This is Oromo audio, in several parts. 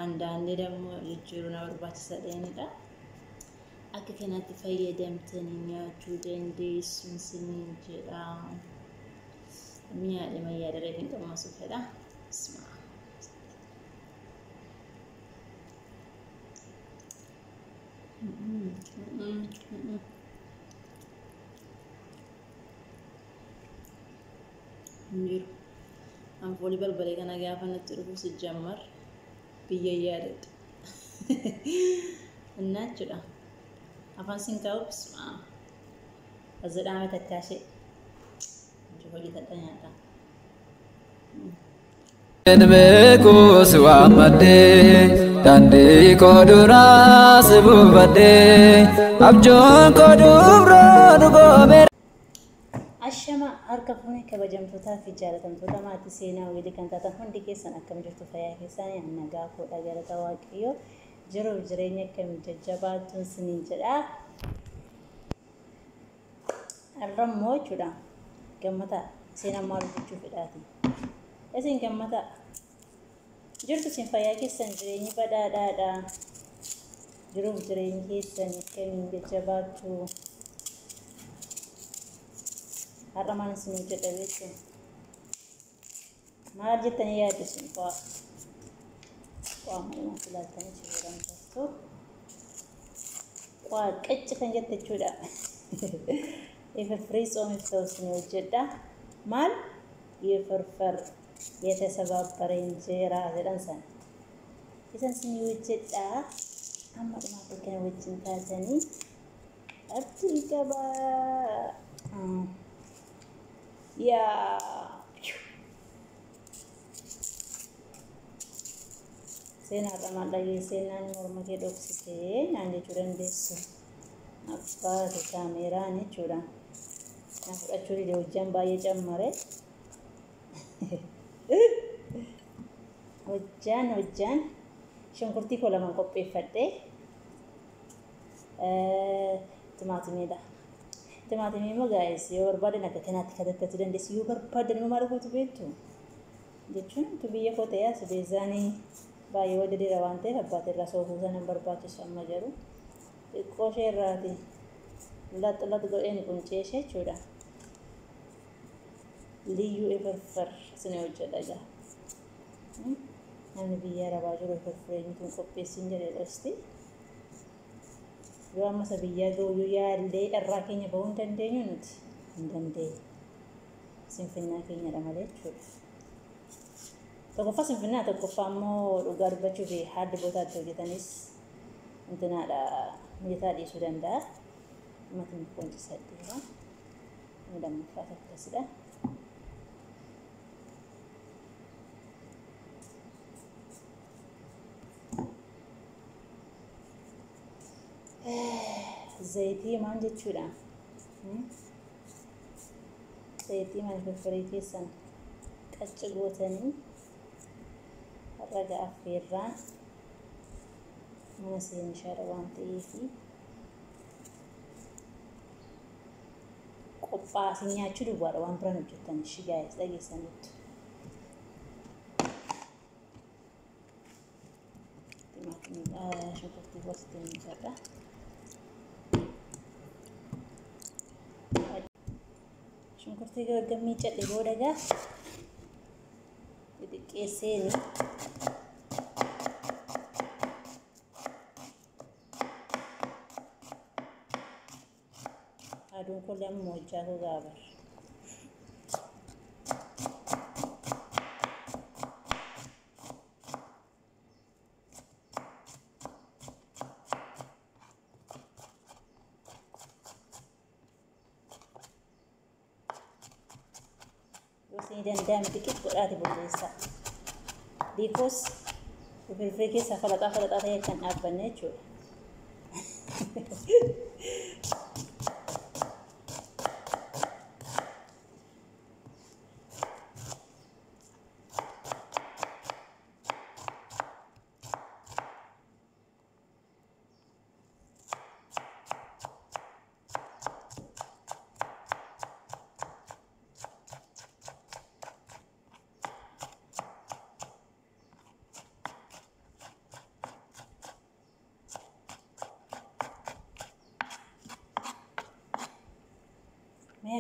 andaanni dammoo jijjiiruu na barbaachisaadha. Akka kanatti fayyadamtanii nyaachuu dandeessuun isiniin jedha. Miyaadha mayyaada reefiin qammasuu fedha. Jiru anfoolii balbalee kana gaafa natti dhufu sijjammar biyya yaadadha. Innaachudha afaan sinkaa'u bismaa azadhaame takkaashee hojii tadha nyaata. Enbeku suamade dandi kodura sebubade abjon kodubro dugober. Ashama harka fuune kabajamtootaa fi jaalatamtoota maatii seenaa wayii kan taatan hundi keessan akkam jirtu fayyaa keessanii nagaa fuudha galata waaqayyoo jiruuf jireenya akkamii jajjabaatuun isiniin jedha. Arrammoo jechuudha gammata seenaa maal hojjechuu fedhaati. Isin gammata jirtu isin fayyaa keessan jireenyi badhaadhaadha. Jiruuf jireenyi keessan akkamii jajjabaatu. Harramaan isin jedha beektu. Maal jettanii yaaddu isin qaama filaattanii jiran jirtu. Qacci kan jette jechuudha. Ifirfirii soomiif ta'u isin hojjedha. Maal የፍርፍር የተሰባበረ እንጀራ ዘዳንሳን ኢሰን ስኒ ወጀዳ አማጥማ ተከነ ወጅን ታዘኒ አትልቀባ ያ ሴና ተማላይ ሴናን ኖርማቴ ዶክሲቴ አንዴ ቹረን ደስ አባ ካሜራ ነቹራ አፍራቹሪ ለወጃን ባየ ጨመረ hojjaan shunkurtii koo lamaan qopheeffadhe timaatimii immoo gaa'es yoo barbaadan akka kanaatti katakkachuu dandeessu yoo barbaadan immoo maal gootu beektu jechuun tu biyya koo ta'ee as beezaanii baay'ee wadda dheeraa waan ta'eef abbaatii irraa soofuu sana barbaachisu amma jedhu xiqqoo ishee irraati laxxalatti godheen quncee ishee jechuudha. Liyu efirfir sini hojjedha jaa. Namni biyya arabaa jiru efirfiriin tun qopheessin jedhee dhosti. Yoo amma isa biyyaa ga'u yaallee irraa keenya bahuu hin dandeenyu nuti hin dandeenye. Sinfinnaa keenyadha malee jechuudha. Tokkoffaa sinfinnaa tokkoffaa immoo dhugaa dubbachuu fi haaddi bootaatti hojjetanis intinaadha mijataa dhiisuu danda'a. Uummatni qoncisaa jira. Inni lammaffaa akkasidha. Zayitii maal jechuudha? Zayitii maal firfirii keessan qacci gootanii raga affeerraan mana seenishaadha waan ta'eef qophaa'anii nyaachuu duwwaadha waan biraan hojjetan ishii gaa'es dhageessaniitu. Shunkurtii gosti ni jira. Shunkurtii gamii cadhe booda gaa xixiqqeesseeni aduun kun lama hojjaa koo gaabar. danda'ame xiqqeet godhaati bulleessa. Because firfirii keessa falaxaa ta'e kan dhaabbanne jechuudha.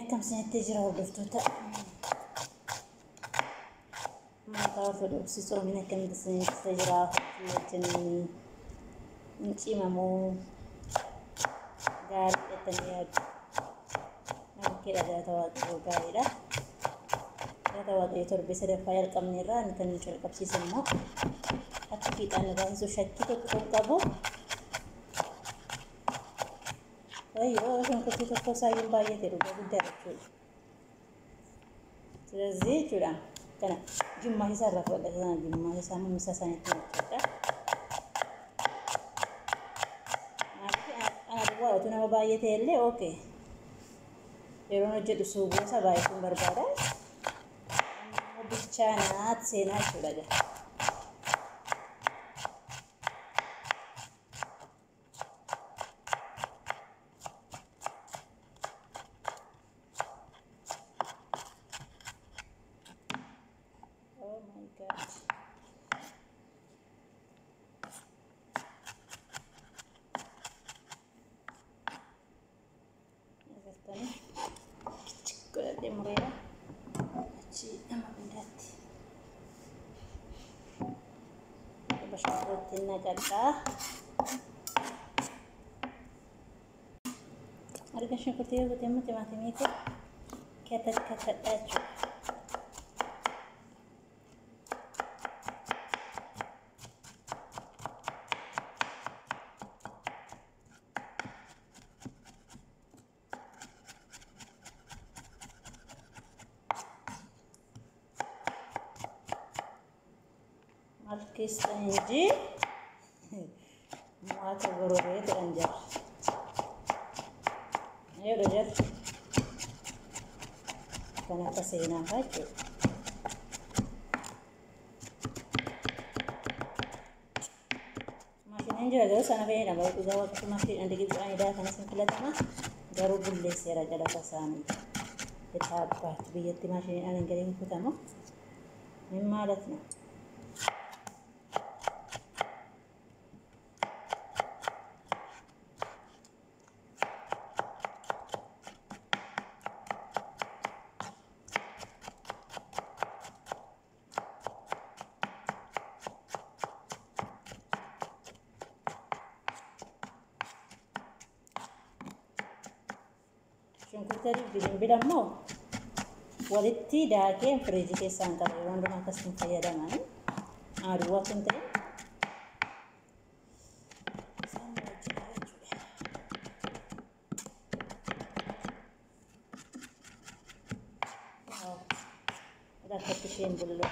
كم سنة تجرى ودفتوتا ما تعرفوا الأكسي صومنا كم سنة تجرى جنني نشي مامو قال التنياد ما كده ده تواضع قايلة ده تواضع يتربي سد فايل كم نرى نتنشر كبسي سمو أكيد أنا بحسه شكي تكتبه أيوة عشان كنت تكتب سايل باية تروح بدأ تقول ስለዚህ ጁራ ከና ጅማ ይሰራፍ ወደ ከና ጅማ ይሳሙ መሳሳነት ነው አድዋ ወቱና ባየተ የለ ኦኬ የሮነ ጀዱ ሱቡ ሰባይቱን በርባዳ ብቻ ናት ሴና ይችላል Demorera ci ama bindati bashakotna gadda argashin kurtiyo gutemu timatimiko katatachu Alkistanji muat gorore teranjar ayo dojar kana kasena hacu masih anjir sana beda baru tu jawab tu masih anda gitu ada kana simpel sama baru bulle sera jada kasami kita apa biyati masih anda garing kutamo mimmalatna shunkurtari bilimbilammoo walitti daakeen firiijii keessaan qaba yeroo hundumaa akkasiin fayyadaman aduwaa kun ta'e isaan wajjira jechuudha. Rakkatti isheen bulloo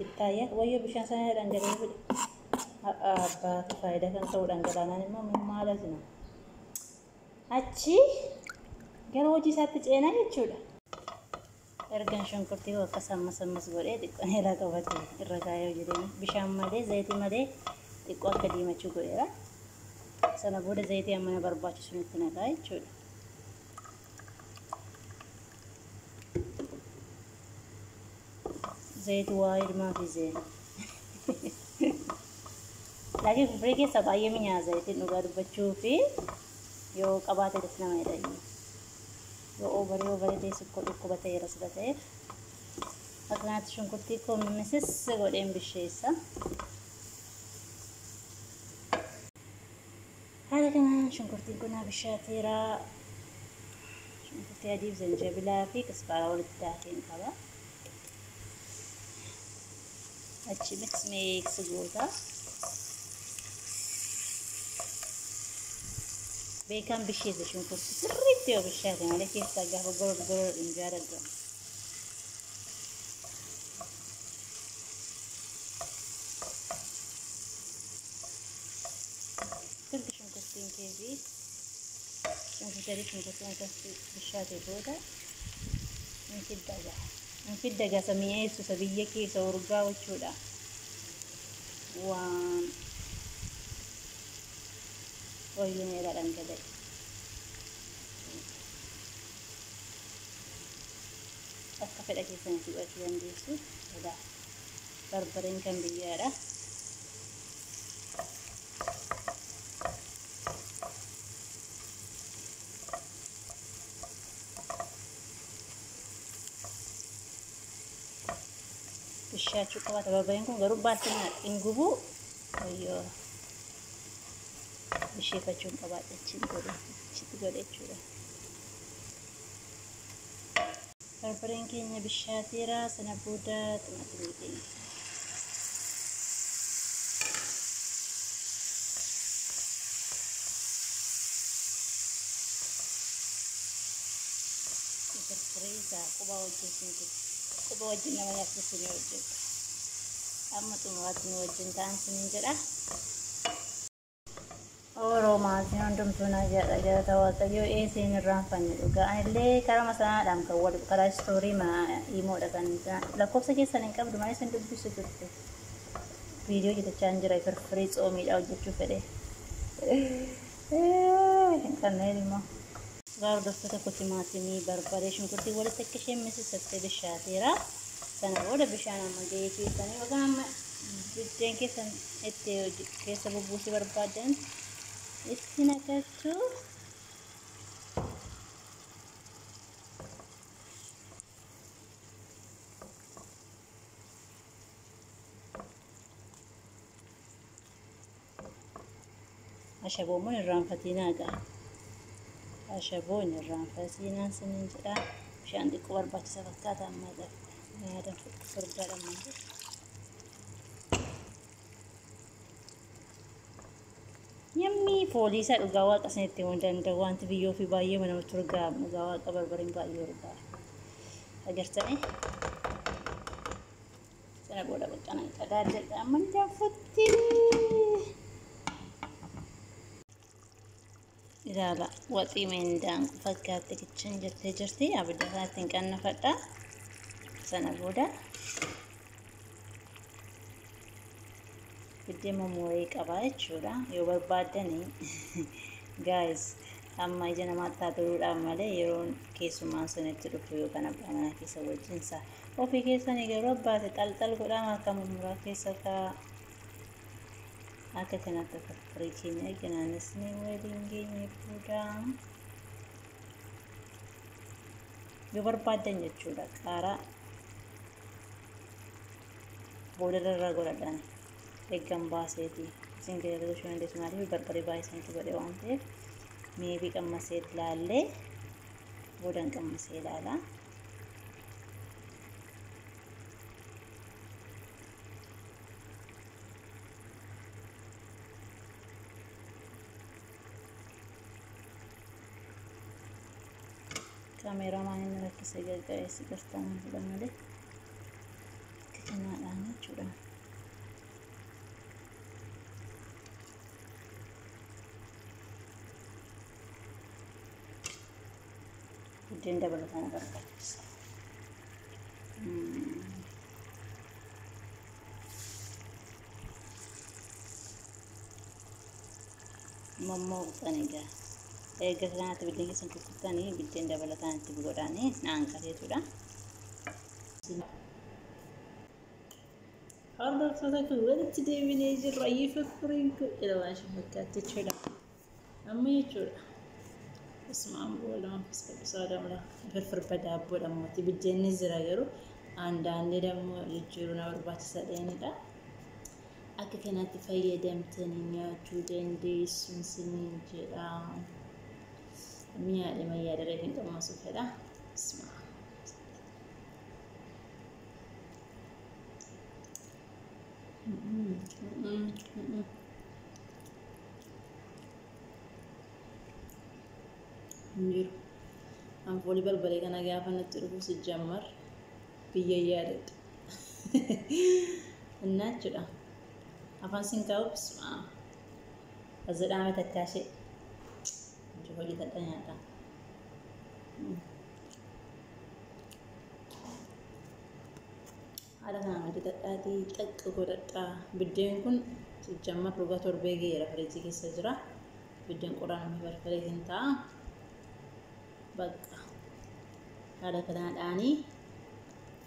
ittaayya wayyoo bishaan sana dhangala'ee fide abbaatu faayidaa kan ta'u dhangalaanaan immoo maalasina achi gara hojii isaatti ceenaa jechuudha. Ergan shunkurtii akka sammas godhee xiqqoo eelaa qabate irra kaayee jireenya bishaan malee zayitii malee xiqqoo akka diimachuu godheera. Sana booda zayitii amma na barbaachisu itti naqaa jechuudha. Zayitii waa ilmaa fi zeena. Laakiin fifirii keessa baay'ee minyaa zayitiin dhugaa dubbachuu fi yoo qabaate daf nama jedhanii. Yoo overii deessu dhukkuba ta'eera sida ta'eef akkanatti shunkurtii koo mimmisis godheen bisheessa. Haala kanaan shunkurtiin kun bishaateera. Shunkurtii adii fi zanjabilaa fi kaspaaraa walitti daakeen qaba. Achi mix goota. Beekan bisheessa shunkurtii sirriitti yoo bishaate malee keessaa gaafa goror hin jaalladhamu. Sirri shunkurtiin keefi shunkurtiin akkasii bishaate booda hin fidda gasa mi'eessu isa biyya keessa urgaa jechuudha. Waan wayyeen eelaa dhangala'e. Akka fedha keessanitti godhachuu dandeessu. Egaa barbareen kan biyyaadha. bishaachuu qabaata. Barbareen kun garuu baay'inaan hin gubu. Ayyoo bisheeffachuun qabaata achitti godhe jechuudha. Barbareen keenya bishaateera. Sana booda timaatimii keenya. Freeza quba wajjin nama nyaachisuun hojjetu. Amma xumuraatti nu wajjin ta'an siniin jedha. Oromaatiin hundumtuu na jaalata waaqayyoo eeseen irraanfanne dhugaa. Anillee karaa masanaadhaan kan wal karaa istoorii hiimoodha kan lakkoofsa keessan hin qabdu malee isin dubbisu turte. Viidiyoo jetachaa hin jira firfirii xoomiidha hojjechuu fedhe. Hin kanneen immoo. Gaar dostota ko timaatimii barbaree shunkurtii walitti akka isheen missisattee bishaateera. Sana booda bishaan amma gahee keessanii yookaan amma biddeen keessan itti keessa bubbuusii barbaadan itti naqattu. Ashaboomuun irraanfatinaa ga'a. Ashaboon irraanfatinaan siniin jedha. Bishaan xiqqoo barbaachisa fakkaata amma yaadan furdaadhaan malee. Yemmii foolii isaa dhugaa waaqa sanitti himuu danda'u wanti biyyoo fi baay'ee namatti urgaa dhugaa waaqa barbareen baay'ee urgaa. Agartanii sana booda baqqanaan qadaadadha amma jaaffatti. Ilaala waxii meendaan fakkaatte kichin jettee jirti abidda isaatti hin qannafadha. Sana booda biddeen mummurii qabaa jechuudha. Yoo barbaadanii guys amma ija namaatti haa turuudhaan malee yeroo keessummaan sun itti dhufu yookaan abbaa manaa keessa wajjinsa ofii keessanii garuu abbaate xalxal godhaa akka mummuraa keessa kaa akka kanatti firfirii keenya eeganaanis ni waliin geenye booda yoo barbaadan jechuudha qaaraa booda irra godhadhaan eeggan baaseeti isin keessa gochuu dandeessu maaliif barbaree baay'isanitti godhe waan ta'eef meebii qammasee ilaallee boodaan qammasee ilaalaa. Kameramaan inni rakkisee gargaareessi gartaan fuudha malee akka kanaadhaan jechuudha. Biddeen dabalataan barbaachisa. Mommoqxan egaa. Egaa kanatti biddeen keessan kukkutanii biddeen dabalataan itti godhanii naan qateetudha. Hordoftoota kun walitti deebinee jirra firfiriin kun jedha waan isheen fakkaatti jechuudha. Amma jechuudha. Ismaan boolama fiskabbisaa damla firfir badaabboodha mootii biddeenni jira garuu aandaanni dammoo jijjiiruu na barbaachisa dheenidha. Akka kanatti fayyadamtanii nyaachuu dandeessuun siniin jedha. Miyaadha mayyaada reefiin qammasu fedha. Ismaa. Miru. Anfoolii barbaree kana gaafa natti dhufu si jammar biyya yaadadha. Innaachuudha. Afaan siin kaa'u bismaa. Azadhaame takkaashee. Hojii tadha nyaata. Haala kanaan hojii tadhaatii xaqqa godhadhaa. Biddeen kun jammar dhugaa torbee geera firiijii keessa jira. Biddeen qoraan amma barbaree hin ta'a. Bakka haala kanaadhaanii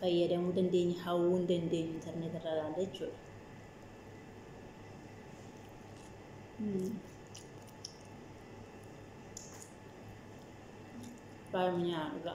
fayyadamuu dandeenya hawwuu hin dandeenyu internet irraa ilaalle jechuudha. Baay'ee mi'aawudha.